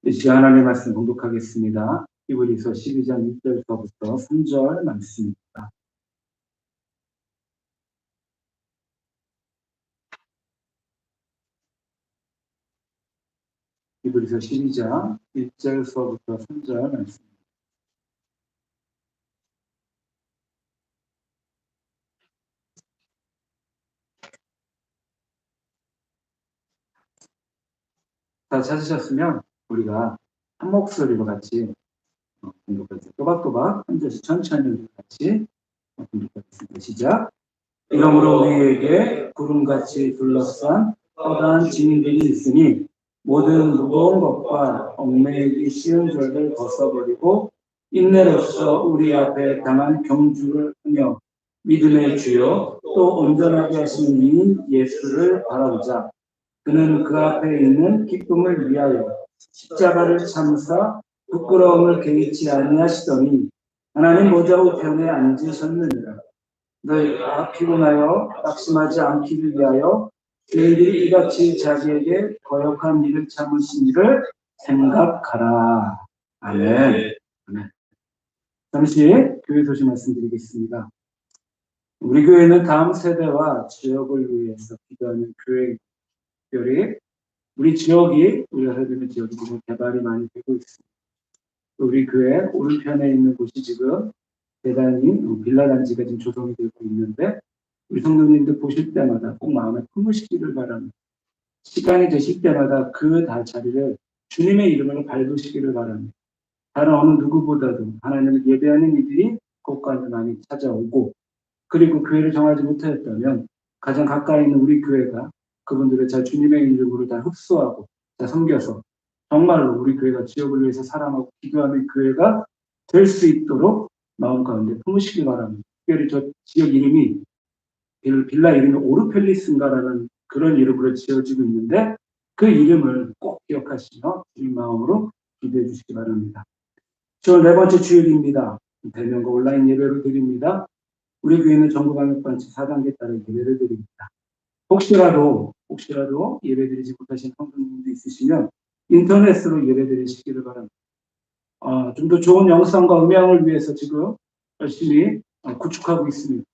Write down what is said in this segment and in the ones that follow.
이 시간 하나님의 말씀 공독하겠습니다. 히브리서 12장 1절서부터 3절 말씀입니다. 히브리서 12장 1절서부터 3절 말씀입니다. 다 찾으셨으면 우리가 한 목소리로 같이 공독하겠습니다. 또박또박 한 절씩 천천히 같이 공독하겠습니다. 시작. 이러므로 우리에게 구름같이 둘러싼 뻗어난 진들이 있으니 모든 무거운 것과 얽매이기 쉬운 죄를 벗어버리고 인내로써 우리 앞에 당한 경주를 하며 믿음의 주요 또 온전하게 하시는 이인 예수를 바라보자. 그는 그 앞에 있는 기쁨을 위하여 십자가를 참사 부끄러움을 개의치 아니하시더니 하나님 보좌 우편에 앉으셨느니라. 너희가 피곤하여 낙심하지 않기를 위하여 너희들이 이같이 자기에게 거역한 일을 참으신 일을 생각하라. 아멘. 아멘. 잠시 교회 소식 말씀드리겠습니다. 우리 교회는 다음 세대와 지역을 위해서 기도하는 교회, 특별히 우리 지역이, 우리가 살고 있는 지역이 지금 개발이 많이 되고 있습니다. 우리 교회 오른편에 있는 곳이 지금 대단히 빌라 단지가 지금 조성이 되고 있는데 우리 성도님들 보실 때마다 꼭 마음에 품으시기를 바랍니다. 시간이 되실 때마다 그 자리를 주님의 이름으로 밟으시기를 바랍니다. 다른 어느 누구보다도 하나님을 예배하는 이들이 곳간에 많이 찾아오고 그리고 교회를 정하지 못하였다면 가장 가까이 있는 우리 교회가 그분들을 잘 주님의 이름으로 다 흡수하고 다 섬겨서 정말로 우리 교회가 지역을 위해서 사랑하고 기도하는 교회가 될 수 있도록 마음 가운데 품으시기 바랍니다. 특별히 저 지역 이름이 빌라 이름이 오르펠리스인가라는 그런 이름으로 지어지고 있는데 그 이름을 꼭 기억하시며 주님 마음으로 기도해 주시기 바랍니다. 저 네 번째 주일입니다. 대면과 온라인 예배로 드립니다. 우리 교회는 전국방역방치 4단계 따라 예배를 드립니다. 혹시라도 예배드리지 못하신 성도님도 있으시면 인터넷으로 예배드리시기를 바랍니다. 좀 더 좋은 영상과 음향을 위해서 지금 열심히 구축하고 있습니다.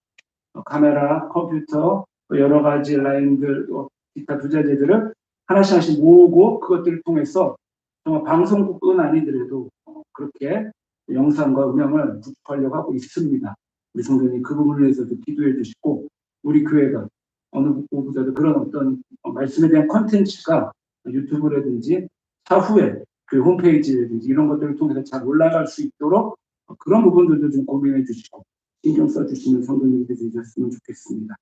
카메라, 컴퓨터, 여러 가지 라인들, 기타 부자재들을 하나씩 모으고 그것들을 통해서 정말 방송국은 아니더라도 그렇게 영상과 음향을 구축하려고 하고 있습니다. 우리 성도님 그 부분을 위해서도 기도해 주시고 우리 교회가 어느 곳보다도 그런 어떤 말씀에 대한 콘텐츠가 유튜브라든지 차후에 그 홈페이지라든지 이런 것들을 통해서 잘 올라갈 수 있도록 그런 부분들도 좀 고민해 주시고 신경 써주시는 성도님들이 되셨으면 좋겠습니다.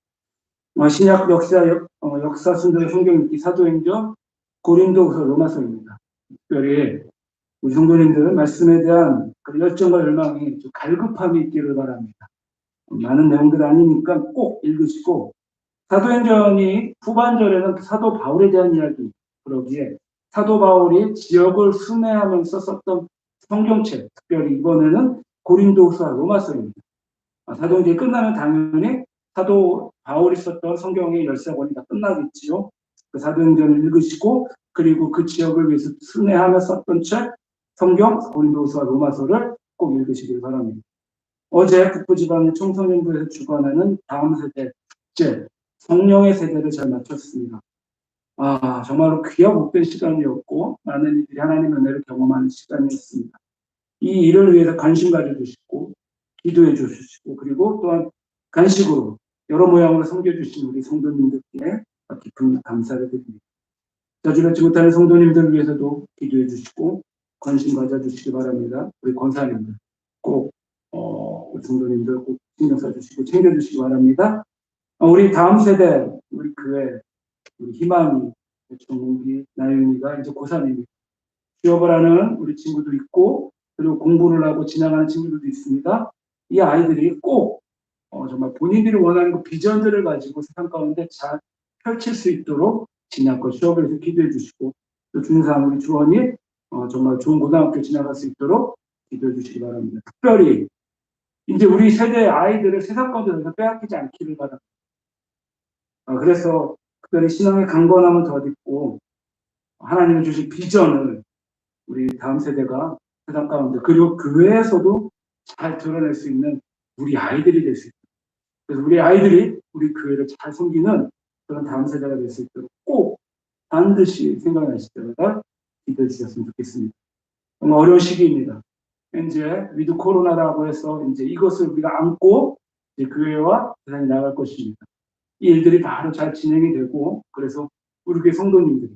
신약 역사 순서 성경 읽기 사도행전 고린도후서 로마서입니다. 특별히 우리 성도님들은 말씀에 대한 그 열정과 열망이 좀 갈급함이 있기를 바랍니다. 많은 내용들 아니니까 꼭 읽으시고 사도행전이 후반절에는 사도 바울에 대한 이야기 그러기에 사도 바울이 지역을 순회하면서 썼던 성경책 특별히 이번에는 고린도후서 로마서입니다. 사도행전이 끝나면 당연히 사도 바울이 썼던 성경의 13권이 다 끝나겠지요. 그 사도행전을 읽으시고 그리고 그 지역을 위해서 순회하며 썼던 책 성경 고린도후서와 로마서를 꼭 읽으시길 바랍니다. 어제 북부지방의 청소년부에서 주관하는 다음 세대 축제 성령의 세대를 잘 마쳤습니다. 정말로 귀하 못된 시간이었고 많은 이들이 하나님의 은혜를 경험하는 시간이었습니다. 이 일을 위해서 관심 가져주시고 기도해 주시고 그리고 또한 간식으로 여러 모양으로 섬겨주신 우리 성도님들께 깊은 감사를 드립니다. 자주 뵙지 못하는 성도님들을 위해서도 기도해 주시고 관심 가져주시기 바랍니다. 우리 권사님들 꼭 우리 성도님들 꼭 신경 써주시고 챙겨주시기 바랍니다. 우리 다음 세대 우리 교회 우리 희망이 정국이 나윤이가 이제 고3입니다. 취업을 하는 우리 친구도 있고 그리고 공부를 하고 지나가는 친구들도 있습니다. 이 아이들이 꼭 정말 본인들이 원하는 그 비전들을 가지고 세상 가운데 잘 펼칠 수 있도록 진학과 취업을 해서 기도해 주시고 또 중상 우리 주원이 정말 좋은 고등학교 지나갈 수 있도록 기도해 주시기 바랍니다. 특별히 이제 우리 세대의 아이들을 세상 가운데서 빼앗기지 않기를 바랍니다. 그래서 특별히 신앙의 강건함을 덧입고 하나님이 주신 비전을 우리 다음 세대가 세상 가운데 그리고 교회에서도 잘 드러낼 수 있는 우리 아이들이 될 수 있다. 그래서 우리 아이들이 우리 교회를 잘 섬기는 그런 다음 세대가 될 수 있도록 꼭 반드시 생각나실 때마다 기도해 주셨으면 좋겠습니다. 정말 어려운 시기입니다. 이제 위드 코로나라고 해서 이제 이것을 우리가 안고 이제 교회와 세상에 나갈 것입니다. 이 일들이 바로 잘 진행이 되고 그래서 우리 교회 성도님들이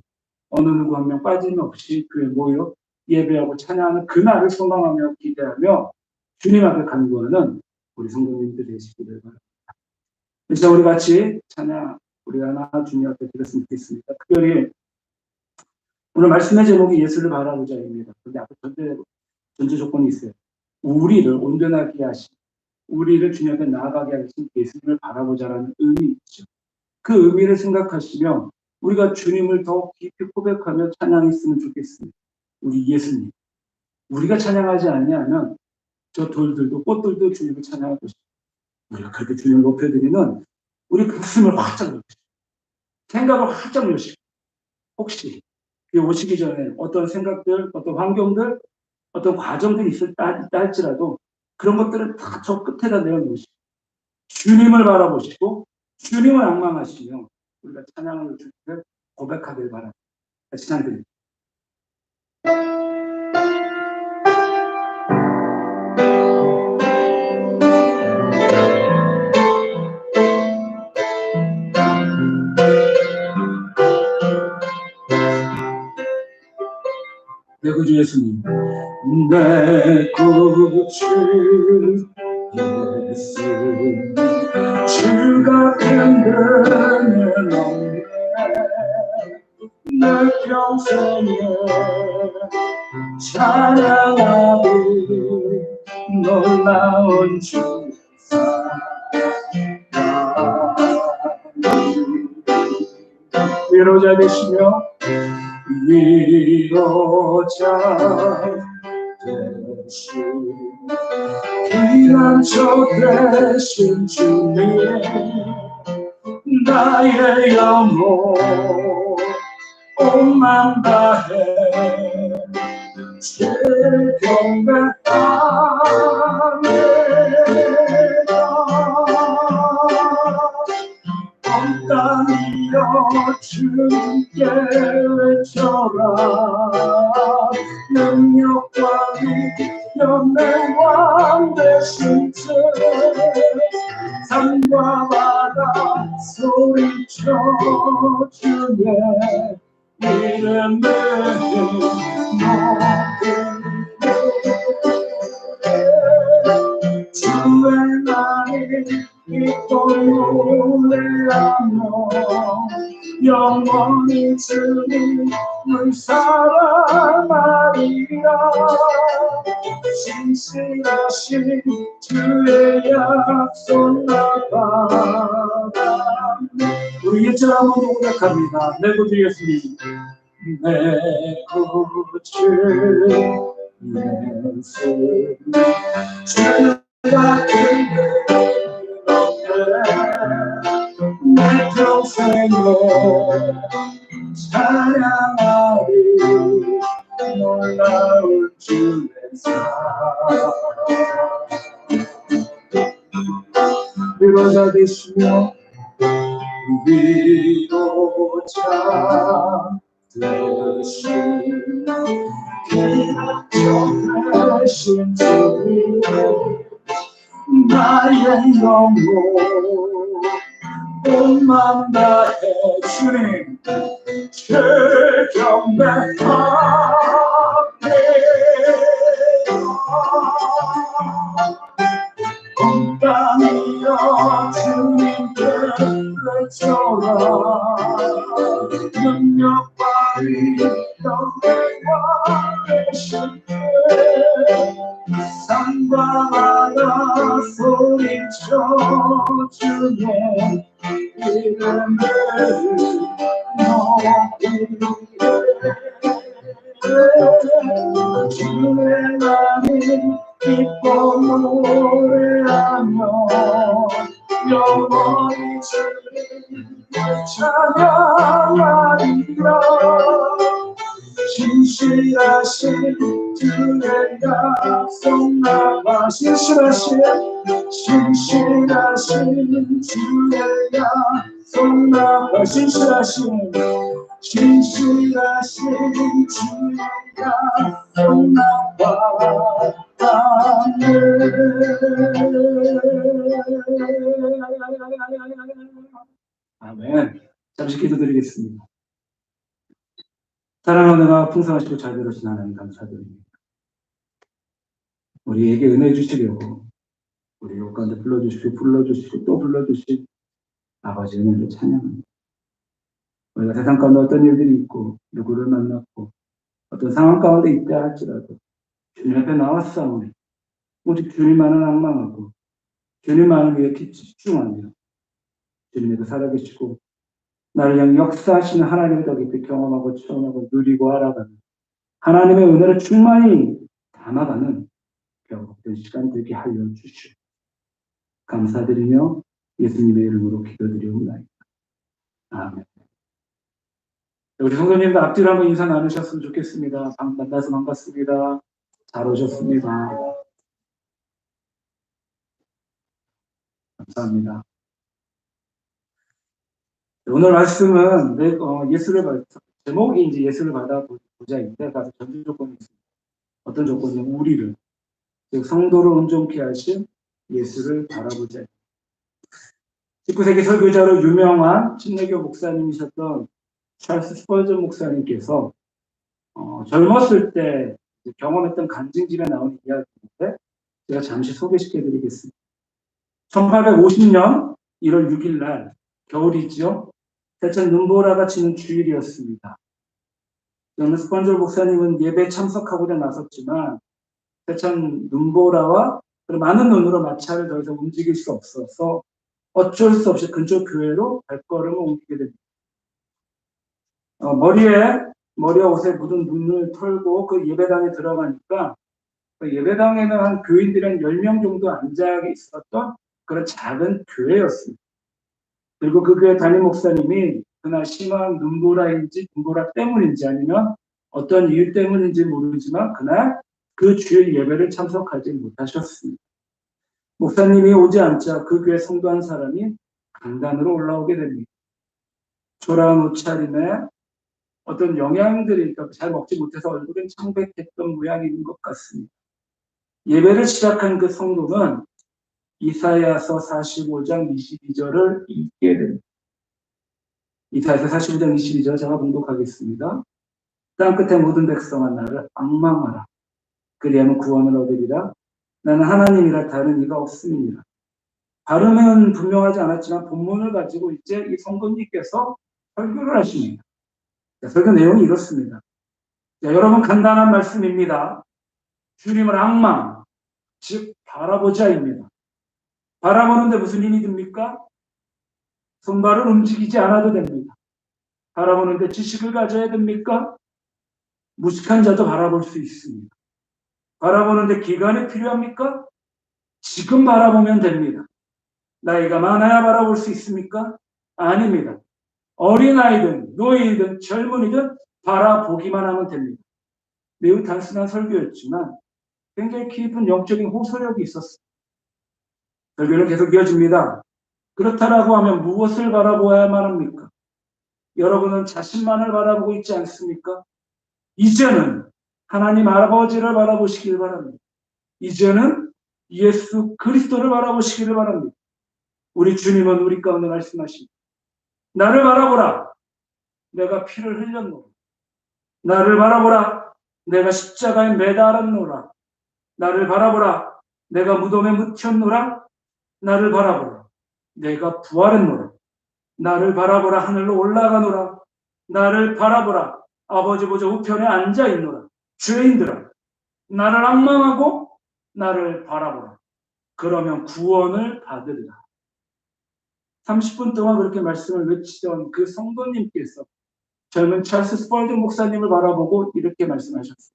어느 누구 한 명 빠짐없이 교회에 모여 예배하고 찬양하는 그날을 소망하며 기대하며 주님 앞에 간구하는 우리 성도님들 되시기를 바랍니다. 그래서 우리 같이 찬양 우리 하나 주님 앞에 드렸으면 좋겠습니다. 특별히 오늘 말씀의 제목이 예수를 바라보자입니다. 그런데 앞에 전제 조건이 있어요. 우리를 온전하게 하신 우리를 주님 앞에 나아가게 하신 예수님을 바라보자라는 의미 있죠. 그 의미를 생각하시며 우리가 주님을 더 깊이 고백하며 찬양했으면 좋겠습니다. 우리 예수님. 우리가 찬양하지 않냐면 저 돌들도 꽃들도 주님을 찬양할 것입니다. 우리가 그렇게 주님을 높여드리는 우리 가슴을 활짝 열시고 생각을 활짝 열시고 혹시 오시기 전에 어떤 생각들, 어떤 환경들, 어떤 과정들이 있을다 할지라도 그런 것들은 다 저 끝에다 내어놓으시고 주님을 바라보시고 주님을 앙망하시며 우리가 찬양을 주님을 고백하길 바랍니다. 다시 찬양드립니다. 내 구주 예수님, 내 구주 예수님, 주가 흔드는 없네 내 평생에 찬양하리 놀라운 주 위로자 되시며 위로자 되신 피난처 되신 주님 나의 영혼 온맘 다해 주 경배하네요 온 땅이여 주님께 외쳐라 능력과 영광 되신 주 산과 바다 소리쳐 주의 이름을 높이네 주의 날이 기뻐 노래하며 영원히 주님을 사랑하리라 신실하신 주의 약속 나가라 우리 예전 한번 고백합니다. 내 구주 예수님 내 구주 예수님 주가 내 평생에 찬양하리 놀라운 주의 사랑 위로자 되시며 위로자 되신 피난처 되신 주님 나의 영혼 온맘 다해 주님 주 경배하네 온 땅이여 주님께 외쳐라 능력과 영광 되신 산과 바다 소리쳐 주의 이름을 높이네 주의 나를 기뻐 노래하며 영원히 주님을 찬양하리라 신실 신실하신 주의 약속 나가 신실하신 주의 약속 나가 신실하신 주의 약속 나가 아멘. 잠시 기도드리겠습니다. 사랑하는 은혜가 풍성하시고 잘 되어주신 하나님 감사드립니다. 우리에게 은혜 주시려고 우리 요 가운데 불러주시고 또 불러주신 아버지 은혜를 찬양합니다. 우리가 세상 가운데 어떤 일들이 있고 누구를 만났고 어떤 상황 가운데 있다 할지라도 주님 앞에 나왔사오니 오직 주님만을 앙망하고 주님만을 위해 집중하며 주님에게 살아계시고 나를 향해 역사하시는 하나님을 더 깊이 경험하고 체험하고 누리고 알아가는 하나님의 은혜를 충만히 담아가는 경험된 시간 되게 하여 주시오. 감사드리며 예수님의 이름으로 기도드리옵나이다. 아멘. 우리 성도님들 앞뒤로 한번 인사 나누셨으면 좋겠습니다. 만나서 반갑습니다. 잘 오셨습니다. 감사합니다. 오늘 말씀은 제목이 이제 예수를 받아보자인데 가서 전제 조건이 있습니다. 어떤 조건이냐면 우리를 즉 성도를 온전케 하신 예수를 바라보자. 19세기 설교자로 유명한 침례교 목사님이셨던 찰스 스펄전 목사님께서 젊었을 때 경험했던 간증집에 나오는 이야기인데 제가 잠시 소개시켜드리겠습니다. 1850년 1월 6일 날 겨울이죠. 세천 눈보라가 치는 주일이었습니다. 저는 스펀저 목사님은 예배에 참석하고자 나섰지만 세천 눈보라와 많은 눈으로 마차를 더 이상 움직일 수 없어서 어쩔 수 없이 근처 교회로 발걸음을 옮기게 됩니다. 머리와 옷에 묻은 눈을 털고 그 예배당에 들어가니까 그 예배당에는 한 교인들이 한 10명 정도 앉아 있었던 그런 작은 교회였습니다. 그리고 그 교회 담임 목사님이 그날 심한 눈보라 때문인지 아니면 어떤 이유 때문인지 모르지만 그날 그 주일 예배를 참석하지 못하셨습니다. 목사님이 오지 않자 그 교회 성도 한 사람이 강단으로 올라오게 됩니다. 초라한 옷차림에 어떤 영양들이 잘 먹지 못해서 얼굴은 창백했던 모양인 것 같습니다. 예배를 시작한 그 성도는 이사야서 45장 22절을 읽게 됩니다. 이사야서 45장 22절 제가 봉독하겠습니다. 땅끝의 모든 백성아 나를 앙망하라. 그리하면 구원을 얻으리라. 나는 하나님이라 다른 이가 없음이니라. 발음은 분명하지 않았지만 본문을 가지고 이제 이 성도님께서 설교를 하십니다. 설교 내용이 이렇습니다. 여러분 간단한 말씀입니다. 주님을 앙망, 즉 바라보자입니다. 바라보는데 무슨 힘이 듭니까? 손발을 움직이지 않아도 됩니다. 바라보는데 지식을 가져야 됩니까? 무식한 자도 바라볼 수 있습니다. 바라보는데 기간이 필요합니까? 지금 바라보면 됩니다. 나이가 많아야 바라볼 수 있습니까? 아닙니다. 어린아이든 노인이든 젊은이든 바라보기만 하면 됩니다. 매우 단순한 설교였지만 굉장히 깊은 영적인 호소력이 있었습니다. 설교는 계속 이어집니다. 그렇다라고 하면 무엇을 바라보아야만 합니까? 여러분은 자신만을 바라보고 있지 않습니까? 이제는 하나님 아버지를 바라보시길 바랍니다. 이제는 예수 그리스도를 바라보시기를 바랍니다. 우리 주님은 우리 가운데 말씀하십니다. 나를 바라보라. 내가 피를 흘렸노라. 나를 바라보라. 내가 십자가에 매달았노라. 나를 바라보라. 내가 무덤에 묻혔노라. 나를 바라보라. 내가 부활했노라. 나를 바라보라. 하늘로 올라가노라. 나를 바라보라. 아버지 보좌 우편에 앉아있노라. 죄인들아, 나를 앙망하고 나를 바라보라. 그러면 구원을 받으리라. 30분 동안 그렇게 말씀을 외치던 그 성도님께서 젊은 찰스 스펄전 목사님을 바라보고 이렇게 말씀하셨어요.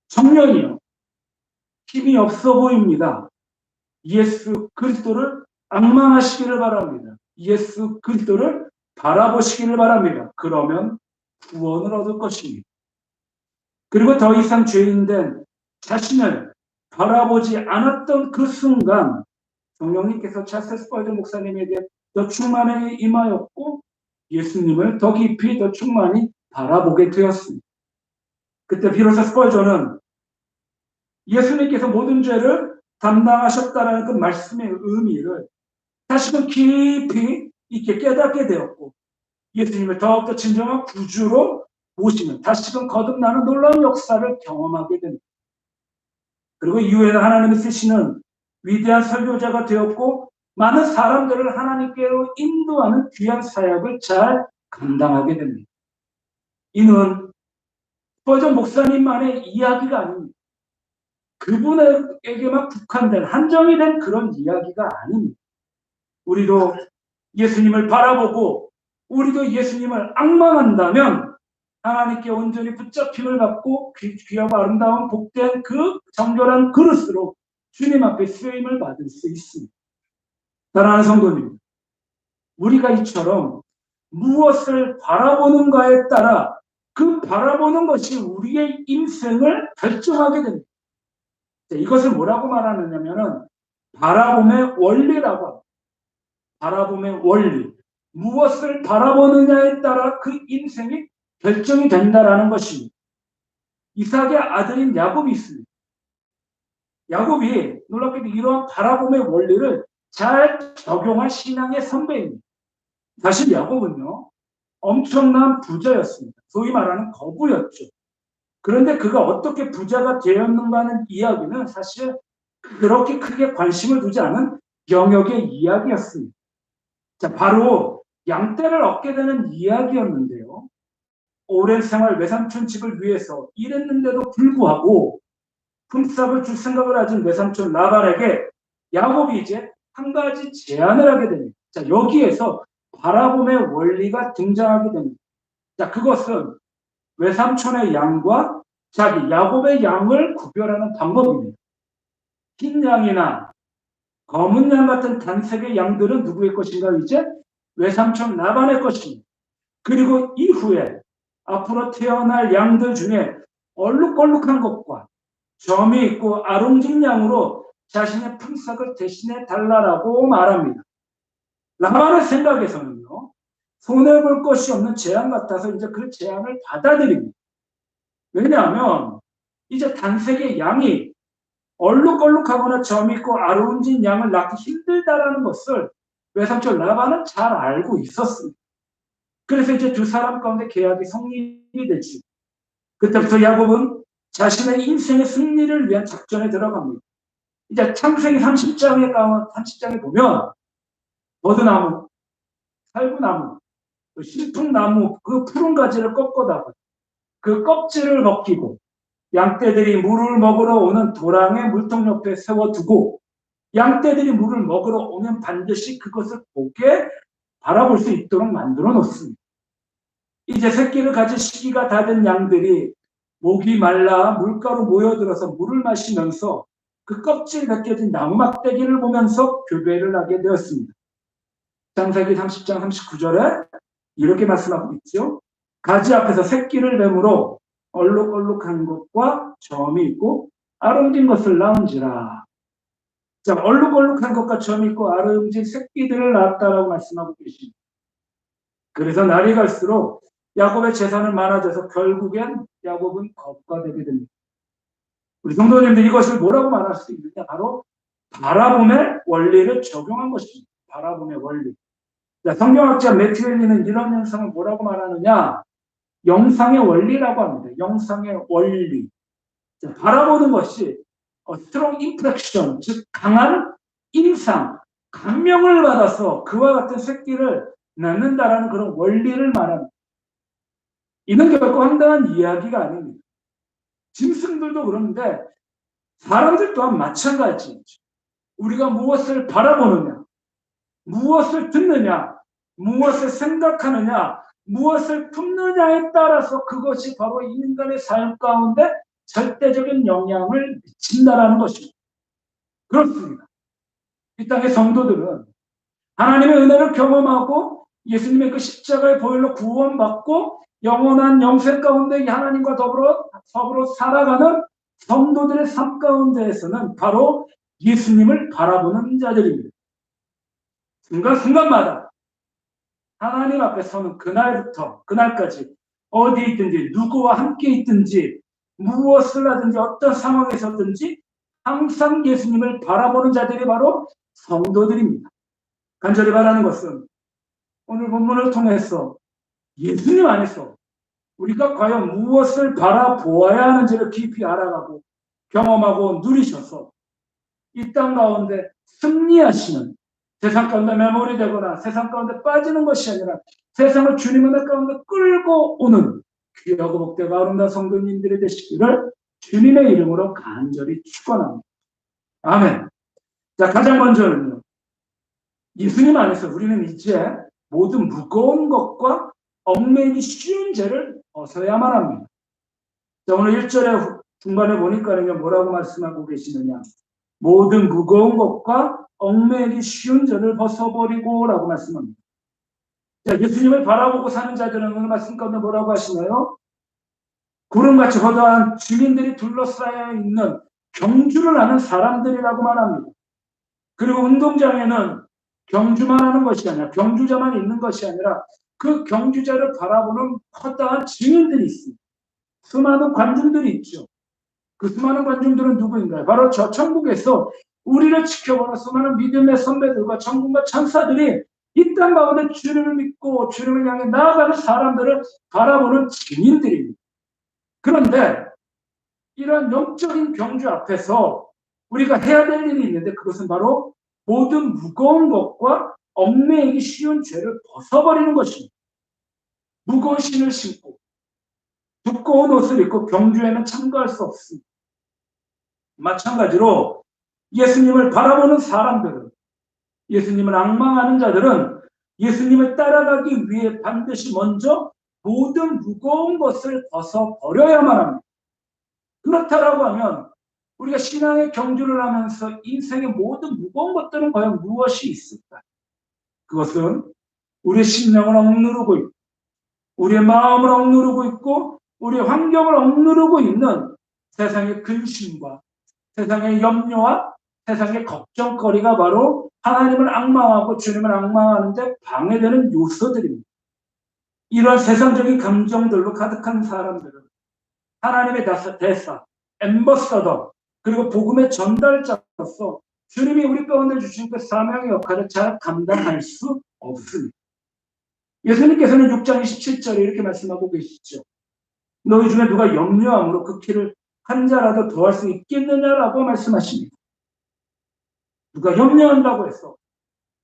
청년이요, 힘이 없어 보입니다. 예수 그리스도를 앙망하시기를 바랍니다. 예수 그리스도를 바라보시기를 바랍니다. 그러면 구원을 얻을 것입니다. 그리고 더 이상 죄인된 자신을 바라보지 않았던 그 순간 성령님께서 찰스 스펄전 목사님에게 더 충만히 임하였고 예수님을 더 깊이 더 충만히 바라보게 되었습니다. 그때 비로소 스펄전은 예수님께서 모든 죄를 담당하셨다라는 그 말씀의 의미를 다시금 깊이 있게 깨닫게 되었고 예수님을 더욱더 진정한 구주로 모시는 다시금 거듭나는 놀라운 역사를 경험하게 됩니다. 그리고 이후에는 하나님이 쓰시는 위대한 설교자가 되었고 많은 사람들을 하나님께로 인도하는 귀한 사역을 잘 감당하게 됩니다. 이는 스펄전 목사님만의 이야기가 아닙니다. 그분에게만 국한된 한정이 된 그런 이야기가 아닙니다. 우리도 예수님을 바라보고 우리도 예수님을 앙망한다면 하나님께 온전히 붙잡힘을 받고 귀하고 아름다운 복된 그 정결한 그릇으로 주님 앞에 쓰임을 받을 수 있습니다. 사랑하는 성도님, 우리가 이처럼 무엇을 바라보는가에 따라 그 바라보는 것이 우리의 인생을 결정하게 됩니다. 이것을 뭐라고 말하느냐면은 바라봄의 원리라고 합니다. 바라봄의 원리. 무엇을 바라보느냐에 따라 그 인생이 결정이 된다라는 것입니다. 이삭의 아들인 야곱이 있습니다. 야곱이 놀랍게도 이러한 바라봄의 원리를 잘 적용한 신앙의 선배입니다. 사실 야곱은요, 엄청난 부자였습니다. 소위 말하는 거부였죠. 그런데 그가 어떻게 부자가 되었는가 하는 이야기는 사실 그렇게 크게 관심을 두지 않은 영역의 이야기였습니다. 자, 바로 양떼를 얻게 되는 이야기였는데요. 오랜 생활 외삼촌 집을 위해서 일했는데도 불구하고 품삯을 줄 생각을 하진 외삼촌 라반에게 야곱이 이제 한 가지 제안을 하게 됩니다. 자, 여기에서 바라봄의 원리가 등장하게 됩니다. 자, 그것은 외삼촌의 양과 자기 야곱의 양을 구별하는 방법입니다. 흰 양이나 검은 양 같은 단색의 양들은 누구의 것인가? 이제 외삼촌 라반의 것입니다. 그리고 이후에 앞으로 태어날 양들 중에 얼룩덜룩한 것과 점이 있고 아롱진 양으로 자신의 품삯을 대신해 달라라고 말합니다. 라반의 생각에서는요, 손해볼 것이 없는 제안 같아서 이제 그 제안을 받아들입니다. 왜냐하면 이제 단색의 양이 얼룩덜룩하거나 점이 있고 아롱진 양을 낳기 힘들다라는 것을 외삼촌 라반은 잘 알고 있었습니다. 그래서 이제 두 사람 가운데 계약이 성립이 되지. 그때부터 야곱은 자신의 인생의 승리를 위한 작전에 들어갑니다. 이제 창세기 30장에 보면 버드나무, 살구나무, 신풍나무 그 푸른 가지를 꺾어다가 그 껍질을 벗기고 양떼들이 물을 먹으러 오는 도랑의 물통 옆에 세워두고 양떼들이 물을 먹으러 오면 반드시 그것을 보게 바라볼 수 있도록 만들어 놓습니다. 이제 새끼를 가질 시기가 다 된 양들이 목이 말라 물가로 모여들어서 물을 마시면서 그 껍질 벗겨진 나무 막대기를 보면서 교배를 하게 되었습니다. 창세기 30장 39절에 이렇게 말씀하고 있죠. 가지 앞에서 새끼를 뱀으로 얼룩얼룩한 것과 점이 있고 아름진 것을 낳은지라. 자, 얼룩얼룩한 것과 점이 있고 아름진 새끼들을 낳았다라고 말씀하고 계십니다. 그래서 날이 갈수록 야곱의 재산은 많아져서 결국엔 야곱은 거부가 되게 됩니다. 우리 성도님들 이것을 뭐라고 말할 수 있느냐? 바로 바라봄의 원리를 적용한 것입니다. 바라봄의 원리. 자, 성경학자 매튜 헨리는 이런 현상을 뭐라고 말하느냐? 영상의 원리라고 합니다. 영상의 원리. 자, 바라보는 것이 strong impression, 즉 강한 인상, 감명을 받아서 그와 같은 새끼를 낳는다라는 그런 원리를 말합니다. 이는 결코 황당한 이야기가 아닙니다. 짐승들도 그런데 사람들 또한 마찬가지죠. 우리가 무엇을 바라보느냐, 무엇을 듣느냐, 무엇을 생각하느냐, 무엇을 품느냐에 따라서 그것이 바로 인간의 삶 가운데 절대적인 영향을 미친다라는 것입니다. 그렇습니다. 이 땅의 성도들은 하나님의 은혜를 경험하고 예수님의 그 십자가의 보혈로 구원받고 영원한 영생 가운데 하나님과 더불어 살아가는 성도들의 삶 가운데에서는 바로 예수님을 바라보는 자들입니다. 순간순간마다 하나님 앞에 서는 그날부터 그날까지 어디 있든지 누구와 함께 있든지 무엇을 하든지 어떤 상황에서든지 항상 예수님을 바라보는 자들이 바로 성도들입니다. 간절히 바라는 것은 오늘 본문을 통해서 예수님 안에서 우리가 과연 무엇을 바라보아야 하는지를 깊이 알아가고 경험하고 누리셔서 이 땅 가운데 승리하시는, 세상 가운데 매몰이되거나 세상 가운데 빠지는 것이 아니라 세상을 주님의 가운데 끌고 오는 귀하고 복되고 아름다운 성도님들이 되시기를 주님의 이름으로 간절히 축원합니다. 아멘. 자, 가장 먼저는요, 예수님 안에서 우리는 이제 모든 무거운 것과 얽매이기 쉬운 죄를 벗어야만 합니다. 자, 오늘 1절에 중간에 보니까는요, 뭐라고 말씀하고 계시느냐. 모든 무거운 것과 얽매이기 쉬운 죄를 벗어버리고 라고 말씀합니다. 자, 예수님을 바라보고 사는 자들은 오늘 말씀 가운데 뭐라고 하시나요? 구름같이 허다한 주민들이 둘러싸여 있는 경주를 하는 사람들이라고 말합니다. 그리고 운동장에는 경주만 하는 것이 아니라, 경주자만 있는 것이 아니라 그 경주자를 바라보는 허다한 증인들이 있습니다. 수많은 관중들이 있죠. 그 수많은 관중들은 누구인가요? 바로 저 천국에서 우리를 지켜보는 수많은 믿음의 선배들과 천국과 천사들이 이 땅 가운데 주님을 믿고 주님을 향해 나아가는 사람들을 바라보는 증인들입니다. 그런데 이런 영적인 경주 앞에서 우리가 해야 될 일이 있는데, 그것은 바로 모든 무거운 것과 얽매이기 쉬운 죄를 벗어버리는 것입니다. 무거운 신을 신고 두꺼운 옷을 입고 경주에는 참가할 수 없습니다. 마찬가지로 예수님을 바라보는 사람들은, 예수님을 앙망하는 자들은 예수님을 따라가기 위해 반드시 먼저 모든 무거운 것을 벗어버려야만 합니다. 그렇다라고 하면 우리가 신앙의 경주를 하면서 인생의 모든 무거운 것들은 과연 무엇이 있을까? 그것은 우리의 심령을 억누르고 있고, 우리의 마음을 억누르고 있고, 우리의 환경을 억누르고 있는 세상의 근심과 세상의 염려와 세상의 걱정거리가 바로 하나님을 앙망하고 주님을 앙망하는데 방해되는 요소들입니다. 이런 세상적인 감정들로 가득한 사람들은 하나님의 대사, 앰버서더, 그리고 복음의 전달자로서 주님이 우리 가운데 주신 그 사명의 역할을 잘 감당할 수 없습니다. 예수님께서는 6장 27절에 이렇게 말씀하고 계시죠. 너희 중에 누가 염려함으로 그 키를 한 자라도 더할 수 있겠느냐라고 말씀하십니다. 누가 염려한다고 해서,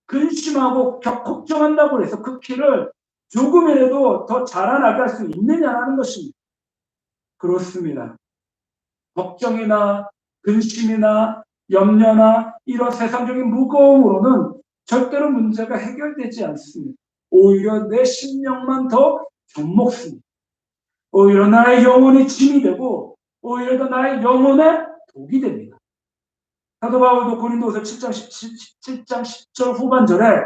근심하고 걱정한다고 해서 그 키를 조금이라도 더 자라나갈 수 있느냐라는 것입니다. 그렇습니다. 걱정이나 근심이나 염려나 이런 세상적인 무거움으로는 절대로 문제가 해결되지 않습니다. 오히려 내 심령만 더 접먹습니다. 오히려 나의 영혼이 짐이 되고 오히려 더 나의 영혼의 독이 됩니다. 사도 바울도 고린도후서 7장 10절 후반절에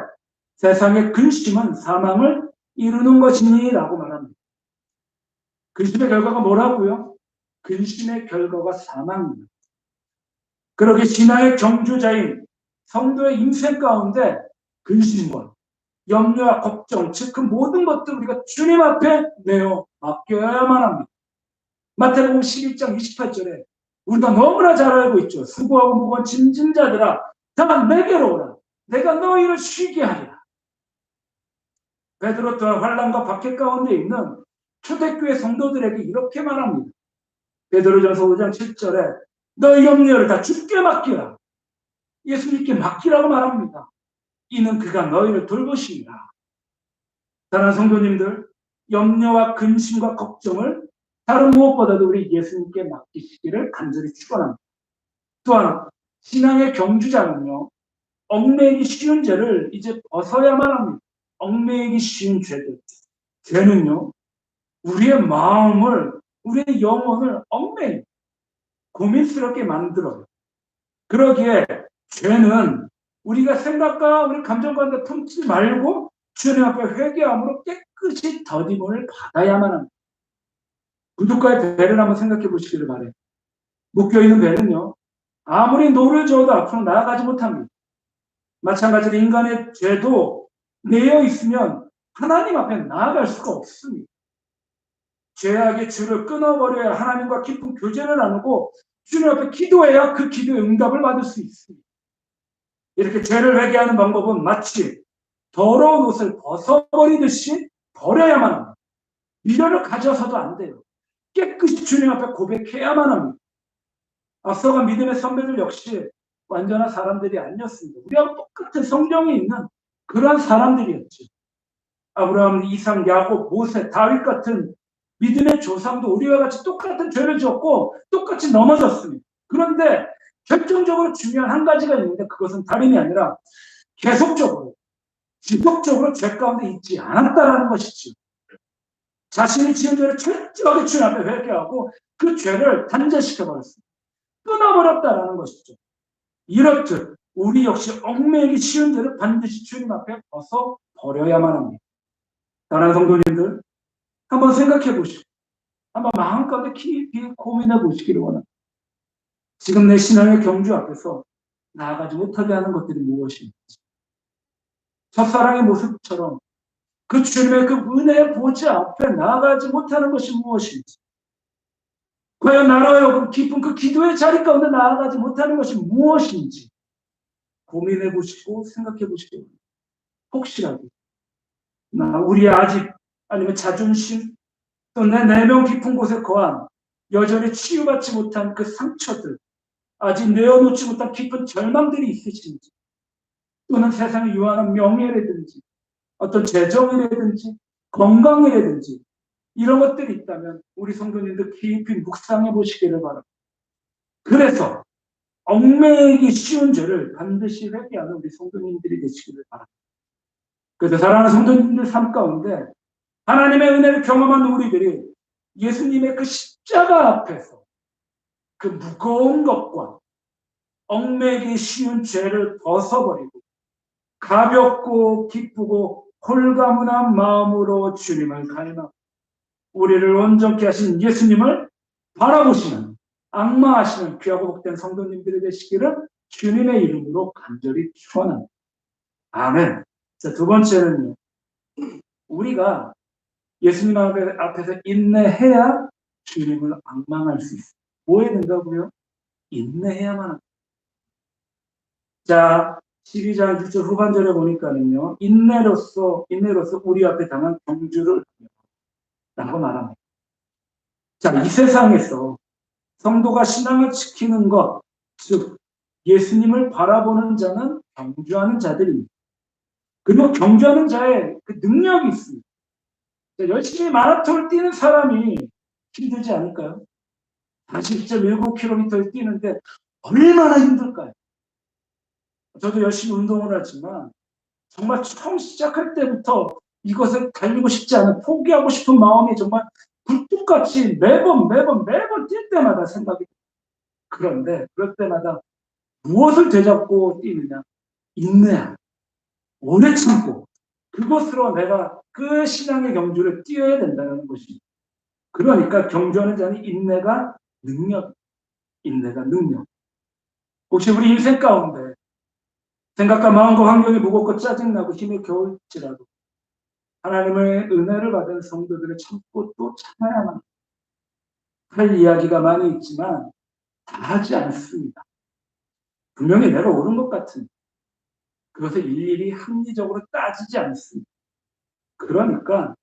세상의 근심은 사망을 이루는 것이니 라고 말합니다. 근심의 결과가 뭐라고요? 근심의 결과가 사망입니다. 그렇게 신앙의 경주자인 성도의 인생 가운데 근심과 염려와 걱정, 즉 그 모든 것들 우리가 주님 앞에 내어 맡겨야만 합니다. 마태복음 11장 28절에 우리가 너무나 잘 알고 있죠. 수고하고 무거운 짐진 자들아 다 내게로 오라. 내가 너희를 쉬게 하리라. 베드로 또한 환난과 박해 가운데 있는 초대교회 성도들에게 이렇게 말합니다. 베드로전서 5장 7절에 너희 염려를 다 주께 맡기라. 예수님께 맡기라고 말합니다. 이는 그가 너희를 돌보시리라. 사랑하는 성도님들, 염려와 근심과 걱정을 다른 무엇보다도 우리 예수님께 맡기시기를 간절히 축원합니다. 또한 신앙의 경주자는요, 얽매이기 쉬운 죄를 이제 벗어야만 합니다. 얽매이기 쉬운 죄들. 죄는요, 우리의 마음을, 우리의 영혼을 얽매이 고민스럽게 만들어요. 그러기에 죄는 우리가 생각과 우리 감정 가운데 품지 말고 주님 앞에 회개함으로 깨끗이 더딤을 받아야만 합니다. 부둣가의 배를 한번 생각해 보시기를 바래요. 묶여있는 배는요, 아무리 노를 저어도 앞으로 나아가지 못합니다. 마찬가지로 인간의 죄도 내어 있으면 하나님 앞에 나아갈 수가 없습니다. 죄악의 줄을 끊어버려야 하나님과 깊은 교제를 나누고 주님 앞에 기도해야 그 기도의 응답을 받을 수 있습니다. 이렇게 죄를 회개하는 방법은 마치 더러운 옷을 벗어버리듯이 버려야만 합니다. 미련을 가져서도 안 돼요. 깨끗이 주님 앞에 고백해야만 합니다. 앞서간 믿음의 선배들 역시 완전한 사람들이 아니었습니다. 우리하고 똑같은 성경에 있는 그러한 사람들이었죠. 아브라함, 이삭, 야곱, 모세, 다윗 같은 믿음의 조상도 우리와 같이 똑같은 죄를 지었고 똑같이 넘어졌습니다. 그런데 결정적으로 중요한 한 가지가 있는데 그것은 다름이 아니라 계속적으로 지속적으로 죄 가운데 있지 않았다라는 것이죠. 자신이 지은 죄를 철저하게 주님 앞에 회개하고 그 죄를 단죄시켜버렸습니다. 끊어버렸다라는 것이죠. 이렇듯 우리 역시 얽매이기 쉬운 죄를 반드시 주님 앞에 벗어버려야만 합니다. 사랑하는 성도님들, 한번 생각해 보시고 한번 마음 가운데 깊이 고민해 보시기를 원합니다. 지금 내 신앙의 경주 앞에서 나아가지 못하게 하는 것들이 무엇인지, 첫사랑의 모습처럼 그 주님의 그 은혜의 보좌 앞에 나아가지 못하는 것이 무엇인지, 과연 나로 하여금 깊은 그 기도의 자리 가운데 나아가지 못하는 것이 무엇인지 고민해 보시고 생각해 보시기 바랍니다. 혹시라도 우리의 아집 아니면 자존심 또 내 내면 깊은 곳에 거한 여전히 치유받지 못한 그 상처들, 아직 내어놓지 못한 깊은 절망들이 있으신지, 또는 세상에 유한한 명예라든지 어떤 재정이라든지 건강이라든지 이런 것들이 있다면 우리 성도님들 깊이 묵상해 보시기를 바랍니다. 그래서 얽매이기 쉬운 죄를 반드시 회개하는 우리 성도님들이 되시기를 바랍니다. 그래서 사랑하는 성도님들 삶 가운데 하나님의 은혜를 경험한 우리들이 예수님의 그 십자가 앞에서 그 무거운 것과 얽매이기 쉬운 죄를 벗어버리고 가볍고 기쁘고 홀가분한 마음으로 주님을 갈망하고 우리를 온전케 하신 예수님을 바라보시는 악마하시는 귀하고 복된 성도님들이 되시기를 주님의 이름으로 간절히 축원합니다. 아멘. 자, 두 번째는요. 우리가 예수님 앞에서 인내해야 주님을 앙망할 수 있어요. 뭐 해야 된다고요? 인내해야만 합니다. 자, 12장 6절 후반절에 보니까는요. 인내로서 우리 앞에 당한 경주를 라고 말합니다. 자, 이 세상에서 성도가 신앙을 지키는 것, 즉 예수님을 바라보는 자는 경주하는 자들입니다. 그리고 경주하는 자의 그 능력이 있습니다. 자, 열심히 마라톤을 뛰는 사람이 힘들지 않을까요? 40.19km를 뛰는데 얼마나 힘들까요? 저도 열심히 운동을 하지만 정말 처음 시작할 때부터 이것을 달리고 싶지 않은, 포기하고 싶은 마음이 정말 불뚝같이 매번 뛸 때마다 생각이 듭니다. 그런데 그럴 때마다 무엇을 되잡고 뛰느냐? 인내함, 오래 참고 그것으로 내가 그 신앙의 경주를 뛰어야 된다는 것입니다. 그러니까 경주하는 자는 인내가 능력. 혹시 우리 인생 가운데 생각과 마음과 환경이 무겁고 짜증나고 힘이 겨울지라도 하나님의 은혜를 받은 성도들을 참고 또 참아야만 할 이야기가 많이 있지만 다 하지 않습니다. 분명히 내가 옳은 것 같은 그것을 일일이 합리적으로 따지지 않습니다. 그러니까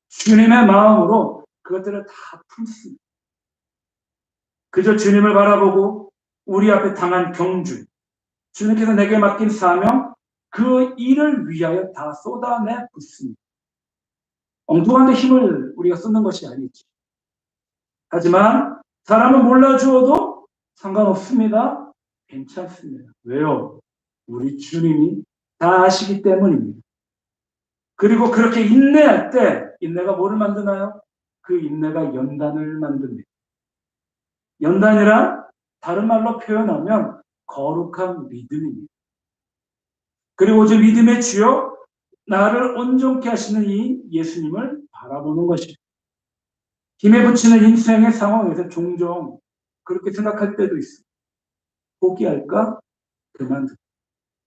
주님의 마음으로 그것들을 다 품습니다. 그저 주님을 바라보고 우리 앞에 당한 경주, 주님께서 내게 맡긴 사명, 그 일을 위하여 다 쏟아내 붓습니다. 엉뚱한 데 힘을 우리가 쏟는 것이 아니지. 하지만 사람을 몰라주어도 상관없습니다. 괜찮습니다. 왜요? 우리 주님이 다 아시기 때문입니다. 그리고 그렇게 인내할 때 인내가 뭐를 만드나요? 그 인내가 연단을 만듭니다. 연단이란 다른 말로 표현하면 거룩한 믿음입니다. 그리고 저 믿음의 주여 나를 온전케 하시는 이 예수님을 바라보는 것입니다. 힘에 부치는 인생의 상황에서 종종 그렇게 생각할 때도 있습니다. 포기할까? 그만둘까?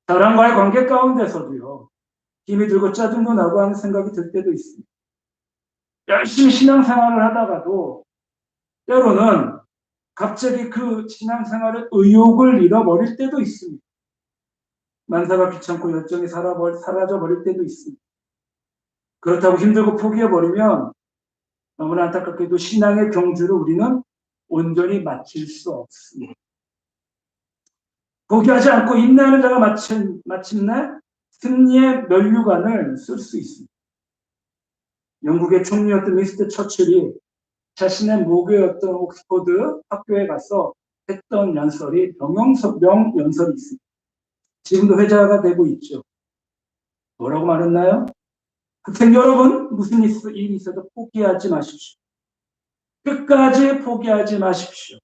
사람과의 관계 가운데서도요. 힘이 들고 짜증도 나고 하는 생각이 들 때도 있습니다. 열심히 신앙생활을 하다가도 때로는 갑자기 그 신앙생활의 의욕을 잃어버릴 때도 있습니다. 만사가 귀찮고 열정이 사라져버릴 때도 있습니다. 그렇다고 힘들고 포기해버리면 너무나 안타깝게도 신앙의 경주를 우리는 온전히 마칠 수 없습니다. 포기하지 않고 인내하는 자가 마침내 승리의 면류관을 쓸 수 있습니다. 영국의 총리였던 미스터 처칠이 자신의 모교였던 옥스퍼드 학교에 가서 했던 연설이 명연설이 있습니다. 지금도 회자가 되고 있죠. 뭐라고 말했나요? 학생 여러분, 무슨 일이 있어도 포기하지 마십시오. 끝까지 포기하지 마십시오.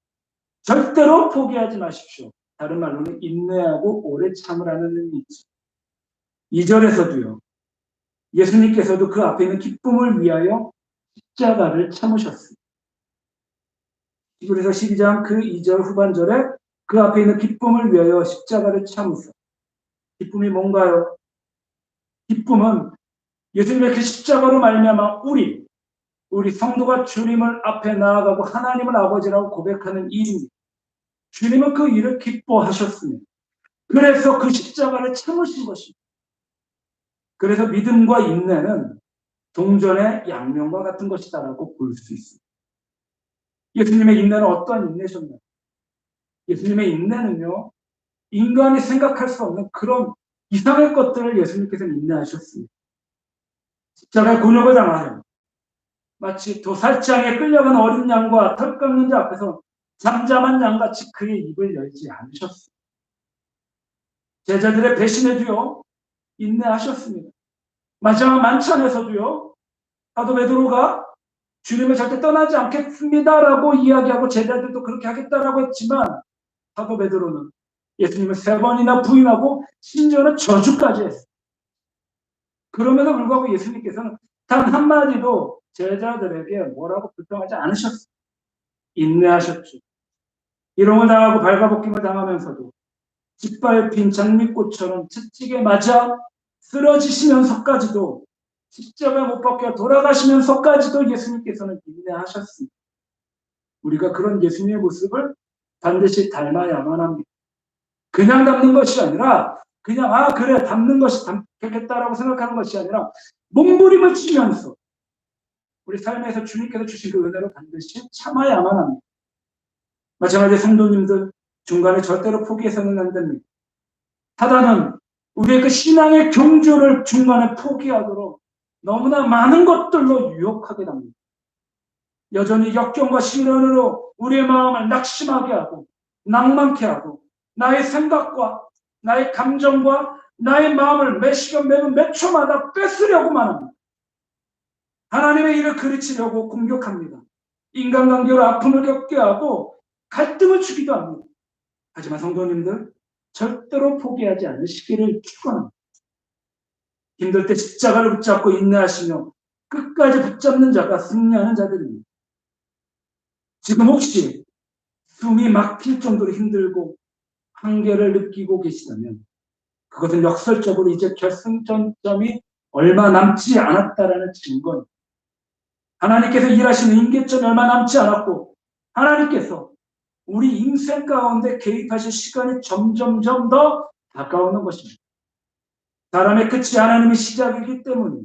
절대로 포기하지 마십시오. 다른 말로는 인내하고 오래 참으라는 의미죠. 2절에서도요. 예수님께서도 그 앞에 있는 기쁨을 위하여 십자가를 참으셨습니다. 히브리서 12장 그 2절 후반절에 그 앞에 있는 기쁨을 위하여 십자가를 참으사. 기쁨이 뭔가요? 기쁨은 예수님의 그 십자가로 말미암아 우리 성도가 주님을 앞에 나아가고 하나님을 아버지라고 고백하는 일입니다. 주님은 그 일을 기뻐하셨습니다. 그래서 그 십자가를 참으신 것입니다. 그래서 믿음과 인내는 동전의 양면과 같은 것이다라고 볼 수 있습니다. 예수님의 인내는 어떠한 인내셨나요? 예수님의 인내는요, 인간이 생각할 수 없는 그런 이상의 것들을 예수님께서 인내하셨습니다. 십자가의 곤욕을 당하여 마치 도살장에 끌려간 어린 양과 털 깎는 자 앞에서 잠잠한 양같이 그의 입을 열지 않으셨습니다. 제자들의 배신에도요, 인내하셨습니다. 마지막 만찬에서도요, 사도 베드로가 주님을 절대 떠나지 않겠습니다라고 이야기하고 제자들도 그렇게 하겠다라고 했지만 사도 베드로는 예수님을 3번이나 부인하고 심지어는 저주까지 했어요. 그럼에도 불구하고 예수님께서는 단 한마디도 제자들에게 뭐라고 불평하지 않으셨어요. 인내하셨죠. 이롱을 당하고 발가벗김을 당하면서도 짓밟힌 장미꽃처럼 채찍에 맞아 쓰러지시면서까지도 십자가 못 박혀 돌아가시면서까지도 예수님께서는 인내하셨습니다. 우리가 그런 예수님의 모습을 반드시 닮아야만 합니다. 그냥 닮는 것이 아니라 그냥 그래 닮는 것이 닮겠다라고 생각하는 것이 아니라 몸부림을 치면서 우리 삶에서 주님께서 주신 그 은혜로 반드시 참아야만 합니다. 마찬가지로 성도님들 중간에 절대로 포기해서는 안 됩니다. 사단은 우리의 그 신앙의 경주를 중간에 포기하도록 너무나 많은 것들로 유혹하게 됩니다. 여전히 역경과 시련으로 우리의 마음을 낙심하게 하고 낭만케 하고 나의 생각과 나의 감정과 나의 마음을 매 시간 매분 몇 초마다 뺏으려고만 합니다. 하나님의 일을 그르치려고 공격합니다. 인간관계로 아픔을 겪게 하고 갈등을 주기도 합니다. 하지만 성도님들 절대로 포기하지 않으시기를 축원합니다. 힘들 때 십자가를 붙잡고 인내하시며 끝까지 붙잡는 자가 승리하는 자들입니다. 지금 혹시 숨이 막힐 정도로 힘들고 한계를 느끼고 계시다면 그것은 역설적으로 이제 결승점이 얼마 남지 않았다라는 증거입니다. 하나님께서 일하시는 임계점이 얼마 남지 않았고 하나님께서 우리 인생 가운데 개입하실 시간이 점점점 더 다가오는 것입니다. 사람의 끝이 하나님의 시작이기 때문에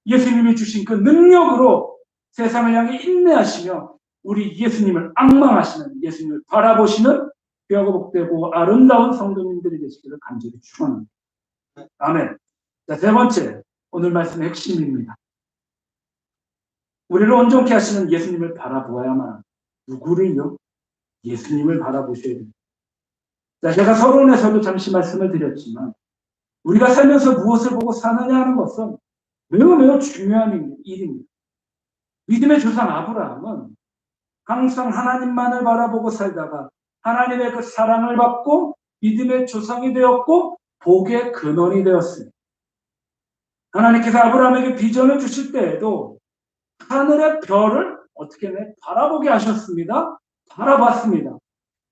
예수님이 주신 그 능력으로 세상을 향해 인내하시며 우리 예수님을 앙망하시는 예수님을 바라보시는 귀하고 복되고 아름다운 성도님들이 되시기를 간절히 축원합니다. 아멘. 자, 3번째 오늘 말씀의 핵심입니다. 우리를 온전케 하시는 예수님을 바라보아야만 합니다. 누구를요? 예수님을 바라보셔야 됩니다. 자, 제가 서론에서도 잠시 말씀을 드렸지만 우리가 살면서 무엇을 보고 사느냐 하는 것은 매우 중요한 일입니다. 믿음의 조상 아브라함은 항상 하나님만을 바라보고 살다가 하나님의 그 사랑을 받고 믿음의 조상이 되었고 복의 근원이 되었습니다. 하나님께서 아브라함에게 비전을 주실 때에도 하늘의 별을 어떻게 바라보게 하셨습니다. 바라봤습니다.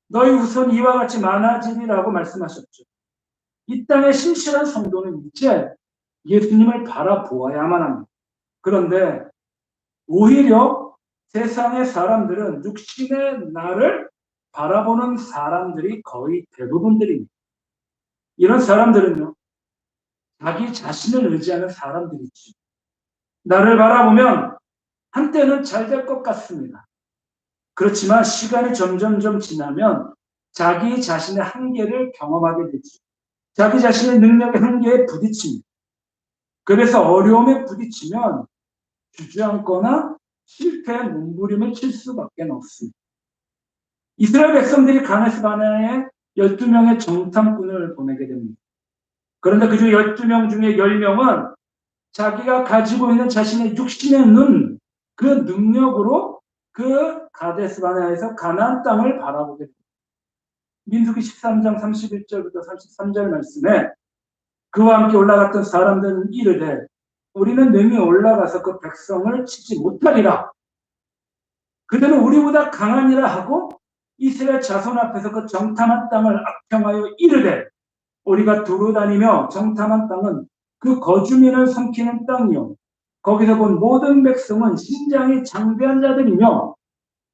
너희 후손 이와 같이 많아지리라고 말씀하셨죠. 이 땅의 신실한 성도는 이제 예수님을 바라보아야만 합니다. 그런데 오히려 세상의 사람들은 육신의 나를 바라보는 사람들이 거의 대부분들입니다. 이런 사람들은요, 자기 자신을 의지하는 사람들이지. 나를 바라보면 한때는 잘 될 것 같습니다. 그렇지만 시간이 점점점 지나면 자기 자신의 한계를 경험하게 되죠. 자기 자신의 능력의 한계에 부딪힙니다. 그래서 어려움에 부딪히면 주저앉거나 실패의 몸부림을 칠 수밖에 없습니다. 이스라엘 백성들이 가데스 바네아에 12명의 정탐꾼을 보내게 됩니다. 그런데 그중 12명 중에 10명은 자기가 가지고 있는 자신의 육신의 눈, 그 능력으로 그 가데스 바네아에서 가나안 땅을 바라보게 됩니다. 민수기 13장 31절부터 33절 말씀에 그와 함께 올라갔던 사람들은 이르되 우리는 능히 올라가서 그 백성을 치지 못하리라. 그들은 우리보다 강하니라 하고 이스라엘 자손 앞에서 그 정탐한 땅을 악평하여 이르되 우리가 두루 다니며 정탐한 땅은 그 거주민을 삼키는 땅이요 거기서 본 모든 백성은 신장이 장대한 자들이며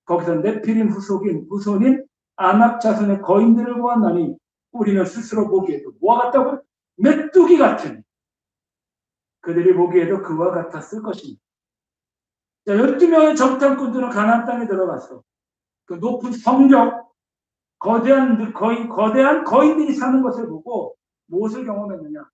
거기서 네피림 후손인 아낙 자손의 거인들을 보았나니 우리는 스스로 보기에도 뭐가 같다고? 메뚜기 같으니 그들이 보기에도 그와 같았을 것입니다. 자, 12명의 정탐꾼들은 가나안 땅에 들어가서 그 높은 성벽, 거대한 거인들이 사는 것을 보고 무엇을 경험했느냐?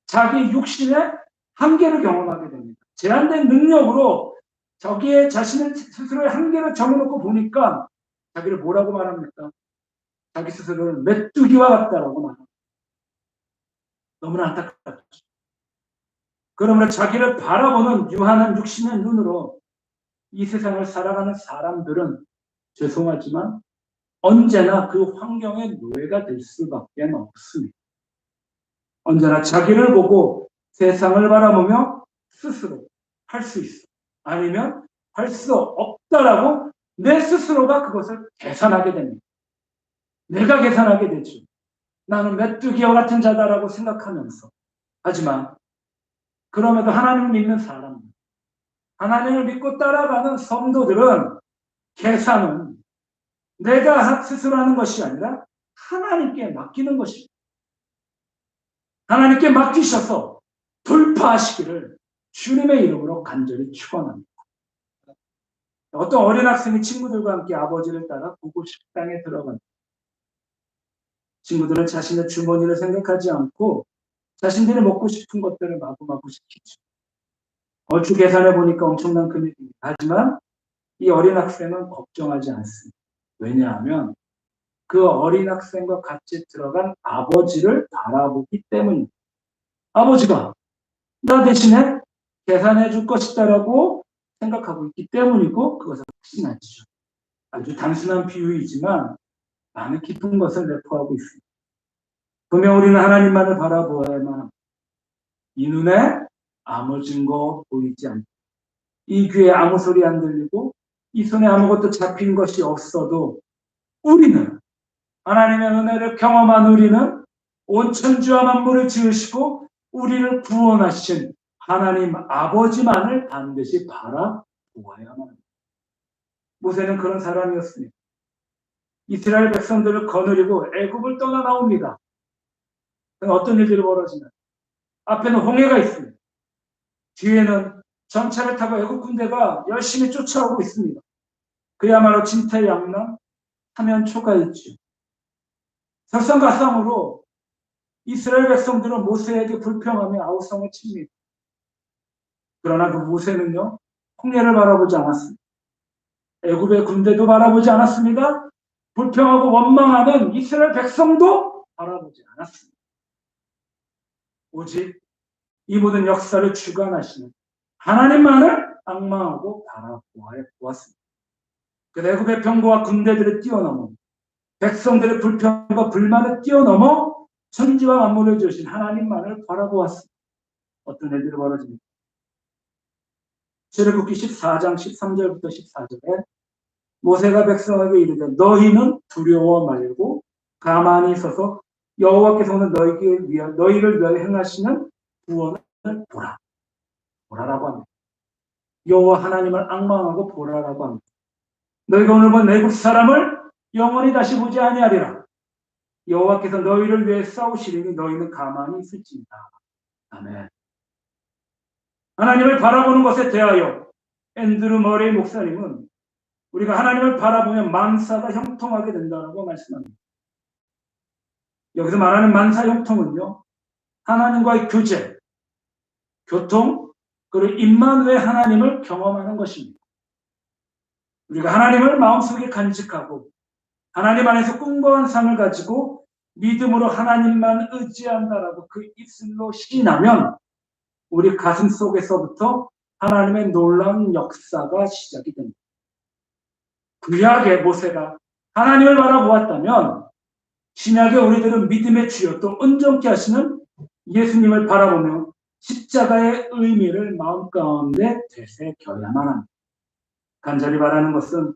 자기 육신의 한계를 경험하게 됩니다. 제한된 능력으로 저기에 자신의 스스로의 한계를 정해놓고 보니까 자기를 뭐라고 말합니까? 자기 스스로를 메뚜기와 같다라고 말합니다. 너무나 안타깝죠. 그러므로 자기를 바라보는 유한한 육신의 눈으로 이 세상을 살아가는 사람들은 죄송하지만 언제나 그 환경의 노예가 될 수밖에 없습니다. 언제나 자기를 보고 세상을 바라보며 스스로 할 수 있어. 아니면 할 수 없다라고 내 스스로가 그것을 계산하게 됩니다. 내가 계산하게 되죠. 나는 메뚜기와 같은 자다라고 생각하면서. 하지만 그럼에도 하나님을 믿는 사람, 하나님을 믿고 따라가는 성도들은 계산은 내가 스스로 하는 것이 아니라 하나님께 맡기는 것입니다. 하나님께 맡기셔서 돌파하시기를 주님의 이름으로 간절히 축원합니다. 어떤 어린 학생이 친구들과 함께 아버지를 따라 고급 식당에 들어갑니다. 친구들은 자신의 주머니를 생각하지 않고 자신들이 먹고 싶은 것들을 마구마구 시키죠. 얼추 계산해 보니까 엄청난 금액입니다. 하지만 이 어린 학생은 걱정하지 않습니다. 왜냐하면 그 어린 학생과 같이 들어간 아버지를 바라보기 때문입니다. 아버지가 나 대신에 계산해 줄 것이다라고 생각하고 있기 때문이고 그것을 확신하죠. 아주 단순한 비유이지만 많은 깊은 것을 내포하고 있습니다. 분명 우리는 하나님만을 바라보아야만 합니다. 이 눈에 아무 증거 보이지 않고 이 귀에 아무 소리 안 들리고 이 손에 아무것도 잡힌 것이 없어도 우리는 하나님의 은혜를 경험한 우리는 온 천지와 만물을 지으시고 우리를 구원하신 하나님 아버지만을 반드시 바라보아야만 합니다. 모세는 그런 사람이었습니다. 이스라엘 백성들을 거느리고 애굽을 떠나 나옵니다. 어떤 일들이 벌어지나요? 앞에는 홍해가 있습니다. 뒤에는 전차를 타고 애굽 군대가 열심히 쫓아오고 있습니다. 그야말로 진퇴양난, 사면초가 있죠. 설상가상으로 이스라엘 백성들은 모세에게 불평하며 아우성을 칩니다. 그러나 그 모세는요, 홍해를 바라보지 않았습니다. 애굽의 군대도 바라보지 않았습니다. 불평하고 원망하는 이스라엘 백성도 바라보지 않았습니다. 오직 이 모든 역사를 주관하시는 하나님만을 악망하고 바라보았습니다. 그 애굽의 병거와 군대들을 뛰어넘어 백성들의 불평과 불만을 뛰어넘어 천지와 만물을 지으신 하나님만을 바라보았습니다. 어떤 일들이 벌어집니다. 출애굽기 14장 13절부터 14절에 모세가 백성에게 이르되 너희는 두려워 말고 가만히 서서 여호와께서 오늘 너희를 위하여 행하시는 구원을 보라라고 합니다. 여호와 하나님을 앙망하고 보라라고 합니다. 너희가 오늘 본 애굽 사람을 영원히 다시 보지 아니하리라. 여호와께서 너희를 위해 싸우시리니 너희는 가만히 있을지니라. 아멘. 하나님을 바라보는 것에 대하여 앤드루 머레이 목사님은 우리가 하나님을 바라보면 만사가 형통하게 된다고 말씀합니다. 여기서 말하는 만사 형통은요, 하나님과의 교제, 교통, 그리고 임마누엘 하나님을 경험하는 것입니다. 우리가 하나님을 마음속에 간직하고 하나님 안에서 꿈과 삶을 가지고 믿음으로 하나님만 의지한다라고 그 입술로 시인하면 우리 가슴 속에서부터 하나님의 놀라운 역사가 시작이 됩니다. 구약의 모세가 하나님을 바라보았다면 신약의 우리들은 믿음의 주여 또 온전케 하시는 예수님을 바라보며 십자가의 의미를 마음 가운데 되새겨야만 합니다. 간절히 바라는 것은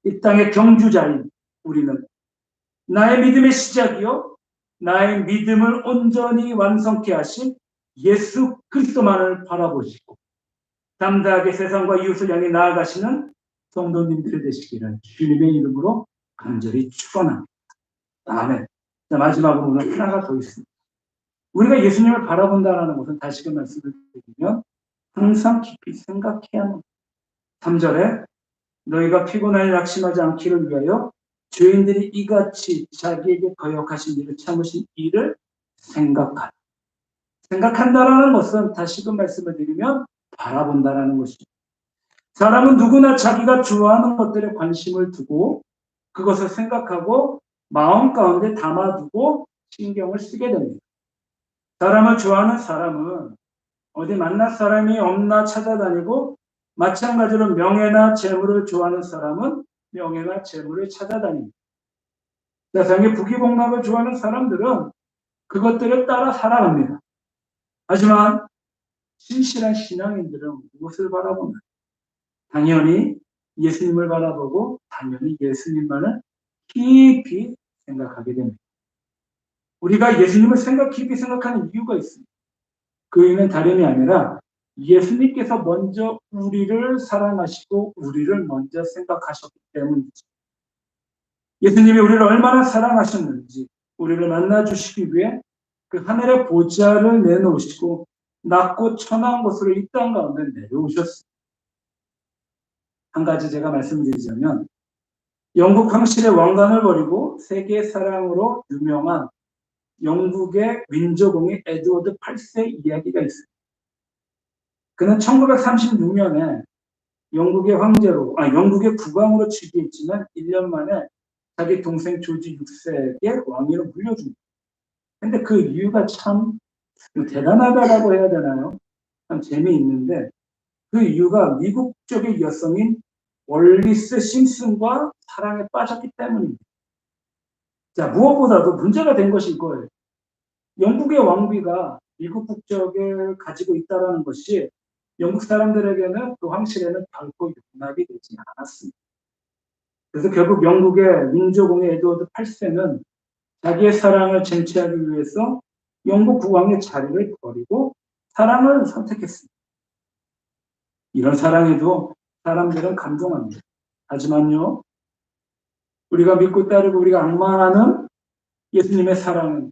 이 땅의 경주자인 우리는 나의 믿음의 시작이요 나의 믿음을 온전히 완성케 하신 예수 그리스도만을 바라보시고 담대하게 세상과 이웃을 향해 나아가시는 성도님들이 되시기를 주님의 이름으로 간절히 축원합니다. 아멘. 자, 마지막으로 오늘 하나가 더 있습니다. 우리가 예수님을 바라본다는 것은 다시금 말씀을 드리면 항상 깊이 생각해야 합니다. 3절에 너희가 피곤하여 낙심하지 않기를 위하여 죄인들이 이같이 자기에게 거역하신 일을 참으신 일을 생각하라. 생각한다라는 것은 다시금 말씀을 드리면 바라본다라는 것입니다. 사람은 누구나 자기가 좋아하는 것들에 관심을 두고 그것을 생각하고 마음 가운데 담아두고 신경을 쓰게 됩니다. 사람을 좋아하는 사람은 어디 만날 사람이 없나 찾아다니고 마찬가지로 명예나 재물을 좋아하는 사람은 명예나 재물을 찾아다닙니다. 세상에 부귀복락을 좋아하는 사람들은 그것들을 따라 살아갑니다. 하지만 신실한 신앙인들은 무엇을 바라보나? 당연히 예수님을 바라보고 당연히 예수님만을 깊이 생각하게 됩니다. 우리가 예수님을 깊이 생각하는 이유가 있습니다. 그 이유는 다름이 아니라 예수님께서 먼저 우리를 사랑하시고 우리를 먼저 생각하셨기 때문이죠. 예수님이 우리를 얼마나 사랑하셨는지 우리를 만나주시기 위해 그 하늘의 보좌를 내놓으시고 낮고 천한 곳으로 이 땅 가운데 내려오셨습니다. 한 가지 제가 말씀드리자면 영국 황실의 왕관을 버리고 세계 사랑으로 유명한 영국의 민조공의 에드워드 8세 이야기가 있습니다. 그는 1936년에 영국의 영국의 국왕으로 즉위했지만 1년 만에 자기 동생 조지 6세에게 왕위를 물려줍니다. 근데 그 이유가 참 대단하다라고 해야 되나요? 참 재미있는데 그 이유가 미국 쪽의 여성인 월리스 심슨과 사랑에 빠졌기 때문입니다. 자, 무엇보다도 문제가 된 것이 이거예요. 영국의 왕비가 미국 국적을 가지고 있다는 것이 영국 사람들에게는 그 황실에는 결코 용납이 되지 않았습니다. 그래서 결국 영국의 민조공의 에드워드 8세는 자기의 사랑을 쟁취하기 위해서 영국 국왕의 자리를 버리고 사랑을 선택했습니다. 이런 사랑에도 사람들은 감동합니다. 하지만요, 우리가 믿고 따르고 우리가 앙망하는 예수님의 사랑은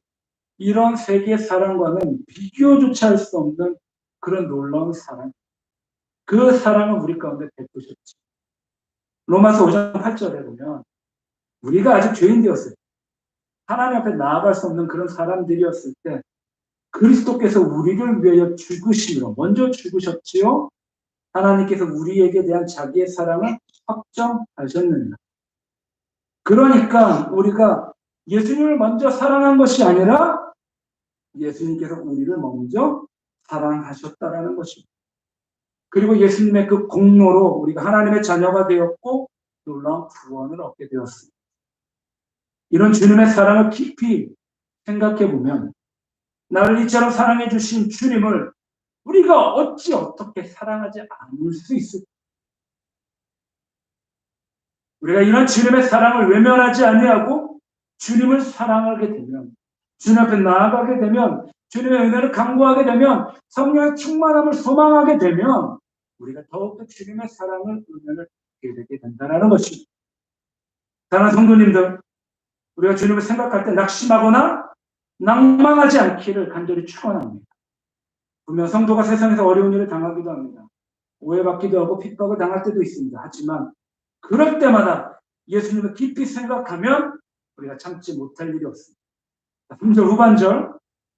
이런 세계의 사랑과는 비교조차 할 수 없는 그런 놀라운 사랑. 그 사랑을 우리 가운데 베푸셨죠. 로마서 5장 8절에 보면 우리가 아직 죄인 되었을 때 하나님 앞에 나아갈 수 없는 그런 사람들이었을 때 그리스도께서 우리를 위하여 죽으심으로 먼저 죽으셨지요. 하나님께서 우리에게 대한 자기의 사랑을 확정하셨느니라. 그러니까 우리가 예수님을 먼저 사랑한 것이 아니라 예수님께서 우리를 먼저 사랑하셨다라는 것입니다. 그리고 예수님의 그 공로로 우리가 하나님의 자녀가 되었고 놀라운 구원을 얻게 되었습니다. 이런 주님의 사랑을 깊이 생각해 보면 나를 이처럼 사랑해 주신 주님을 우리가 어떻게 사랑하지 않을 수 있을까? 우리가 이런 주님의 사랑을 외면하지 아니하고 주님을 사랑하게 되면, 주님 앞에 나아가게 되면, 주님의 은혜를 강구하게 되면, 성령의 충만함을 소망하게 되면 우리가 더욱더 주님의 사랑을, 은혜를 받게 되게 된다는 것입니다. 사랑하는 성도님들, 우리가 주님을 생각할 때 낙심하거나 낭망하지 않기를 간절히 축원합니다. 분명 성도가 세상에서 어려운 일을 당하기도 합니다. 오해받기도 하고 핍박을 당할 때도 있습니다. 하지만 그럴 때마다 예수님을 깊이 생각하면 우리가 참지 못할 일이 없습니다. 3절 후반절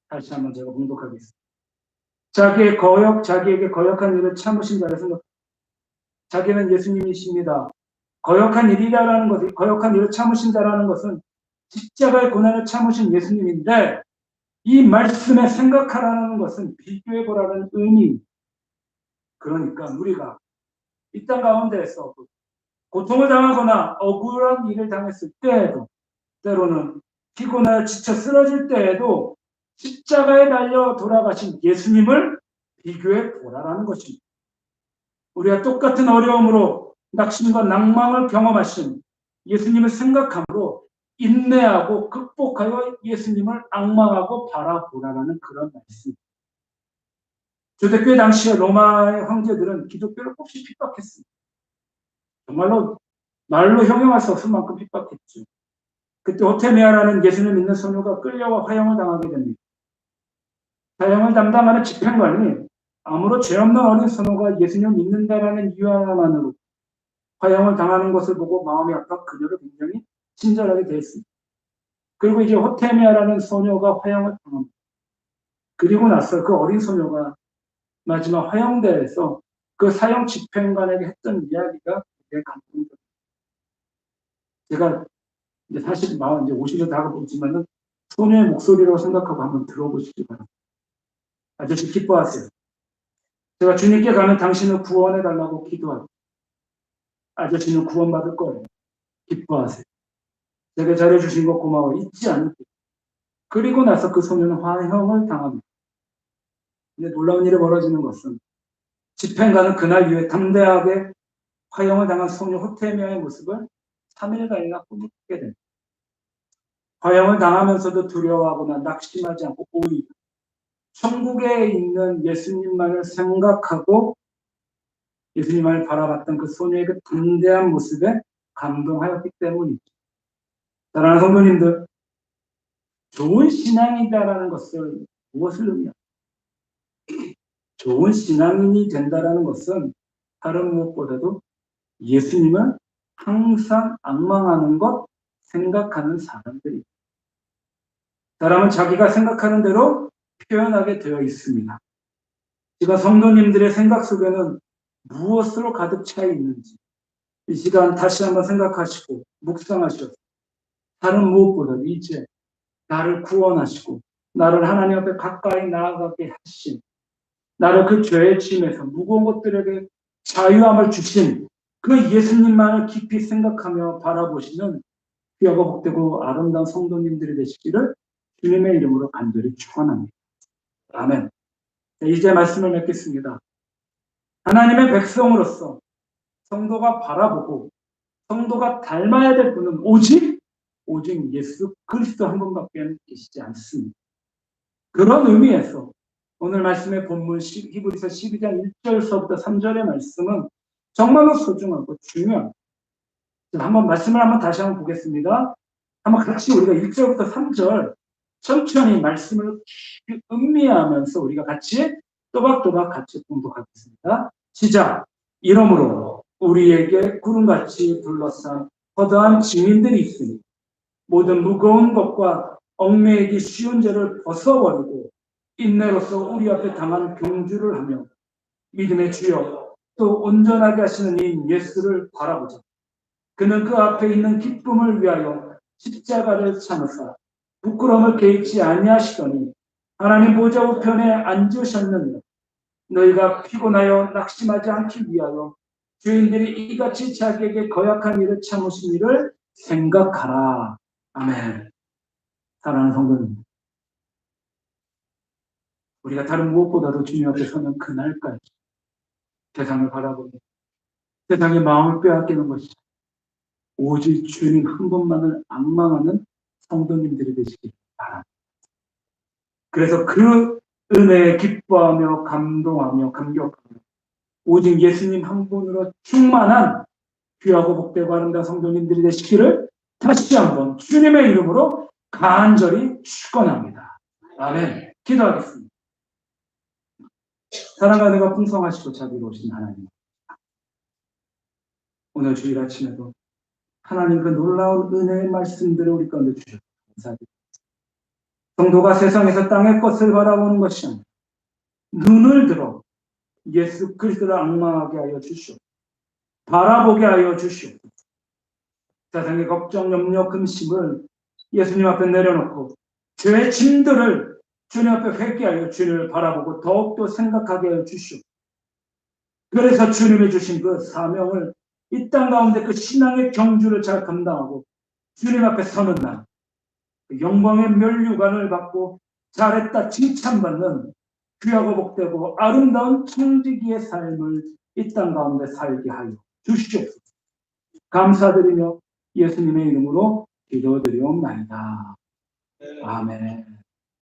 다시 한번 제가 봉독하겠습니다. 자기에게 거역한 일을 참으신 자를 생각. 자기는 예수님이십니다. 거역한 일을 참으신 자라는 것은 십자가의 고난을 참으신 예수님인데, 이 말씀에 생각하라는 것은 비교해보라는 의미입니다. 그러니까 우리가 이 땅 가운데에서 고통을 당하거나 억울한 일을 당했을 때에도, 때로는 피곤하여 지쳐 쓰러질 때에도 십자가에 달려 돌아가신 예수님을 비교해 보라라는 것입니다. 우리가 똑같은 어려움으로 낙심과 낭망을 경험하신 예수님을 생각함으로 인내하고 극복하여 예수님을 악망하고 바라보라라는 그런 말씀입니다. 초대교회 당시에 로마의 황제들은 기독교를 몹시 핍박했습니다. 정말로 말로 형용할 수 없을 만큼 핍박했죠. 그때 오테미아라는 예수님 믿는 소녀가 끌려와 화형을 당하게 됩니다. 사형을 담당하는 집행관이 아무런 죄 없는 어린 소녀가 예수님을 믿는다라는 이유 하나만으로 화형을 당하는 것을 보고 마음이 아파 그녀를 굉장히 친절하게 대했습니다. 그리고 이제 호테미아라는 소녀가 화형을 당합니다. 그리고 나서 그 어린 소녀가 마지막 화형대에서 그 사형 집행관에게 했던 이야기가 되게 감동적입니다. 제가 이제 사실 마음 이제 50년 다가보지만은 소녀의 목소리라고 생각하고 한번 들어보시기 바랍니다. 아저씨 기뻐하세요. 제가 주님께 가면 당신을 구원해달라고 기도하고, 아저씨는 구원받을 거예요. 기뻐하세요. 제가 잘해주신 거 고마워. 잊지 않을게요. 그리고 나서 그 소녀는 화형을 당합니다. 근데 놀라운 일이 벌어지는 것은 집행관은 그날 이후에 담대하게 화형을 당한 소녀 호테미아의 모습을 3일간이나 꿈꾸게 됩니다. 화형을 당하면서도 두려워하거나 낙심하지 않고 오히려 천국에 있는 예수님만을 생각하고 예수님만을 바라봤던 그 소녀의 그 담대한 모습에 감동하였기 때문이죠. 사랑하는 성도님들, 좋은 신앙이다라는 것을 무엇을 의미합니까? 좋은 신앙인이 된다라는 것은 다른 무엇보다도 예수님을 항상 악망하는 것, 생각하는 사람들입니다. 사람은 자기가 생각하는 대로 표현하게 되어 있습니다. 지금 성도님들의 생각 속에는 무엇으로 가득 차 있는지 이 시간 다시 한번 생각하시고 묵상하셔서 다른 무엇보다도 이제 나를 구원하시고 나를 하나님 앞에 가까이 나아가게 하신, 나를 그 죄의 짐에서 무거운 것들에게 자유함을 주신 그 예수님만을 깊이 생각하며 바라보시는 귀하고 복되고 아름다운 성도님들이 되시기를 주님의 이름으로 간절히 축원합니다. 아멘. 이제 말씀을 맺겠습니다. 하나님의 백성으로서 성도가 바라보고 성도가 닮아야 될 분은 오직 예수 그리스도 한 분밖에 계시지 않습니다. 그런 의미에서 오늘 말씀의 본문 히브리서 12장 1절서부터 3절의 말씀은 정말로 소중하고 중요합니다. 말씀을 다시 한번 보겠습니다. 한번 같이 우리가 1절부터 3절 천천히 말씀을 음미하면서 우리가 같이 또박또박 같이 공독하겠습니다. 시작. 이러므로 우리에게 구름같이 둘러싼 허다한 증인들이 있으니 모든 무거운 것과 얽매이기 쉬운 죄를 벗어버리고 인내로서 우리 앞에 당한 경주를 하며 믿음의 주여 또 온전하게 하시는 이 예수를 바라보자. 그는 그 앞에 있는 기쁨을 위하여 십자가를 참으사 부끄러움을 개의치 아니하시더니 하나님 보좌 우편에 앉으셨느니라. 너희가 피곤하여 낙심하지 않기 위하여 죄인들이 이같이 자기에게 거역한 일을 참으신 일을 생각하라. 아멘. 사랑하는 성도님, 우리가 다른 무엇보다도 주님 앞에 서는 그날까지 세상을 바라보고 세상의 마음을 빼앗기는 것이 오직 주님 한 분만을 앙망하는 성도님들이 되시길 바랍니다. 그래서 그 은혜에 기뻐하며 감동하며 감격하며 오직 예수님 한 분으로 충만한 귀하고 복되고 아름다운 성도님들이 되시기를 다시 한번 주님의 이름으로 간절히 축원합니다. 아멘. 기도하겠습니다. 사랑과 은혜가 풍성하시고 자비로우신 하나님, 오늘 주일 아침에도 하나님 그 놀라운 은혜의 말씀들을 우리 가운데 주셔서 감사드립니다. 성도가 세상에서 땅의 것을 바라보는 것이 아니라 눈을 들어 예수 그리스도를 앙망하게 하여 주시옵소서. 바라보게 하여 주시옵소서. 세상의 걱정, 염려, 근심을 예수님 앞에 내려놓고 죄의 짐들을 주님 앞에 회개하여 주님을 바라보고 더욱더 생각하게 하여 주시옵소서. 그래서 주님이 주신 그 사명을 이 땅 가운데 그 신앙의 경주를 잘 감당하고 주님 앞에 서는 날 영광의 면류관을 받고 잘했다 칭찬받는 귀하고 복되고 아름다운 청지기의 삶을 이 땅 가운데 살게 하여 주시옵소서. 감사드리며 예수님의 이름으로 기도드리옵나이다. 아멘.